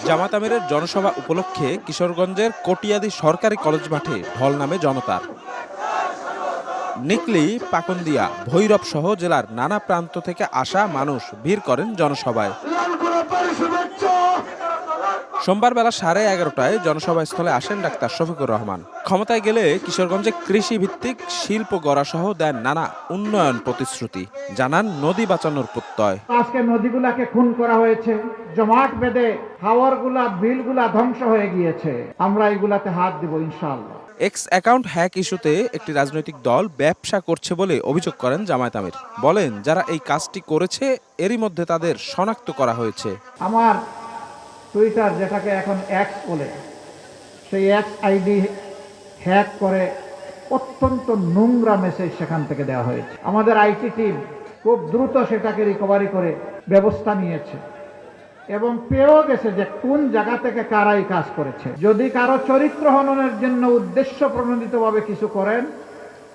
জামাত আমিরের জনসভা উপলক্ষে কিশোরগঞ্জের কটিয়াদি সরকারি কলেজ মাঠে ঢল নামে জনতার। নিকলি, পাকন্দিয়া, ভৈরব সহ জেলার নানা প্রান্ত থেকে আসা মানুষ ভিড় করেন জনসভায়। সোমবার বেলা 11:30টায় জনসভাস্থলে আসেন ডাক্তার শফিকুর রহমান। ক্ষমতায় গেলে কিশোরগঞ্জে কৃষি ভিত্তিক শিল্প গড়া সহ দেন নানা উন্নয়ন প্রতিশ্রুতি। জানান নদী বাঁচানোর প্রত্যয়। আজকে নদীগুলাকে খুন করা হয়েছে, জমাট বেঁধে হাওরগুলা বিলগুলা ধ্বংস হয়ে গিয়েছে। আমরা এগুলাতে হাত দিব ইনশাআল্লাহ। এক্স অ্যাকাউন্ট হ্যাক ইস্যুতে একটি রাজনৈতিক দল ব্যবসা করছে বলে অভিযোগ করেন জামায়াত আমির। বলেন, যারা এই কাজটি করেছে এরই মধ্যে তাদের শনাক্ত করা হয়েছে। আমার টুইটার, যেটাকে এখন এক্স বলে, সেই এক্স আইডি হ্যাক করে অত্যন্ত নোংরা মেসেজ সেখান থেকে দেওয়া হয়েছে। আমাদের আইটি টিম খুব দ্রুত সেটাকে রিকভারি করে ব্যবস্থা নিয়েছে এবং পেয়েও গেছে যে কোন জায়গা থেকে কারা এই কাজ করেছে। যদি কারো চরিত্র হননের জন্য উদ্দেশ্য প্রণোদিতভাবে কিছু করেন,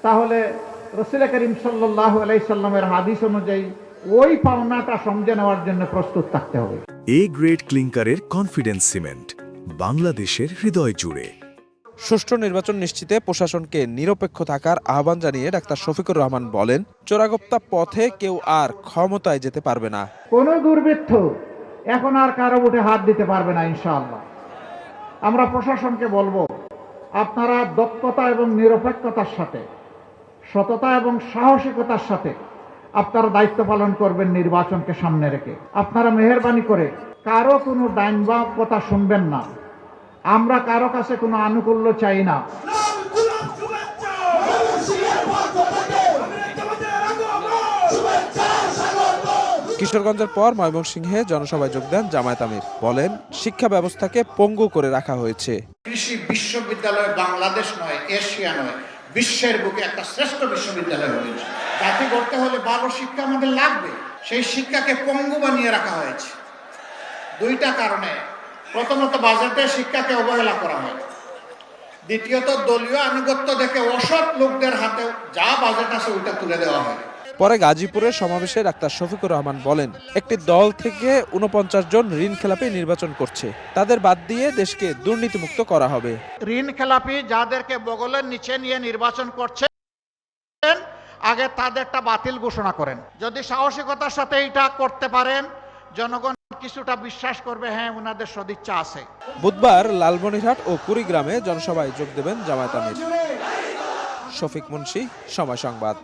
তাহলে রাসূল করিম সাল্লাল্লাহু আলাইহি সাল্লামের হাদিস অনুযায়ী ওই পাওনাটা সমঝে নেওয়ার জন্য প্রস্তুত থাকতে হবে। এ গ্রেড ক্লিংকারের কনফিডেন্স সিমেন্ট, বাংলাদেশের হৃদয় জুড়ে। সুষ্ঠু নির্বাচন নিশ্চিতে প্রশাসনকে নিরপেক্ষ থাকার আহ্বান জানিয়ে ডাক্তার শফিকুর রহমান বলেন, চোরাগোপ্তা পথে কেউ আর ক্ষমতায় যেতে পারবে না। কোনো দুর্বৃত্ত এখন আর কারো বুটে হাত দিতে পারবে না ইনশাআল্লাহ। আমরা প্রশাসনকে বলবো, আপনারা দক্ষতা এবং নিরপেক্ষতার সাথে, সততা এবং সাহসিকতার সাথে আপনারা দায়িত্ব পালন করবেন নির্বাচনকে সামনে রেখে। আপনারা মেহেরবানি করে কারো কোনো ডাইন বা কথা শুনবেন না। আমরা কারো কাছে কোনো আনুকূল্য চাই না। কিশোরগঞ্জের পর ময়মনসিংহে জনসভায় যোগ দেন জামায়াত আমির। বলেন, শিক্ষা ব্যবস্থাকে পঙ্গু করে রাখা হয়েছে। কৃষি বিশ্ববিদ্যালয় বাংলাদেশ নয়, এশিয়া নয়, বিশ্বের বুকে একটা শ্রেষ্ঠ বিশ্ববিদ্যালয় হয়েছে। জাতি গড়তে হলে ভালো শিক্ষা আমাদের লাগবে। সেই শিক্ষাকে পঙ্গু বানিয়ে রাখা হয়েছে দুইটা কারণে। প্রথমত, বাজেটে শিক্ষাকে অবহেলা করা হয়। দ্বিতীয়ত, দলীয় আনুগত্য দেখে অসৎ লোকদের হাতে যা বাজেট আছে ওইটা তুলে দেওয়া হয়। পরে গাজীপুরের সমাবেশে ডাক্তার শফিকুর রহমান বলেন, একটি দল থেকে 49 জন ঋণ খেলাপি নির্বাচন করছে, তাদের বাদ দিয়ে দেশকে দুর্নীতিমুক্ত করা হবে। ঋণ খেলাপি যাদেরকে বগলের নিচে নিয়ে নির্বাচন করছেন, আগে তাদেরটা বাতিল ঘোষণা করেন। যদি সাহসিকতার সাথে এটা করতে পারেন, জনগণ কিছুটা বিশ্বাস করবে, হ্যাঁ, ওনাদের সদিচ্ছা আছে। বুধবার লালমনিরহাট ও কুড়িগ্রামে জনসভায় যোগ দেবেন জামায়াত আমির। শফিক মুন্সি, সময় সংবাদ।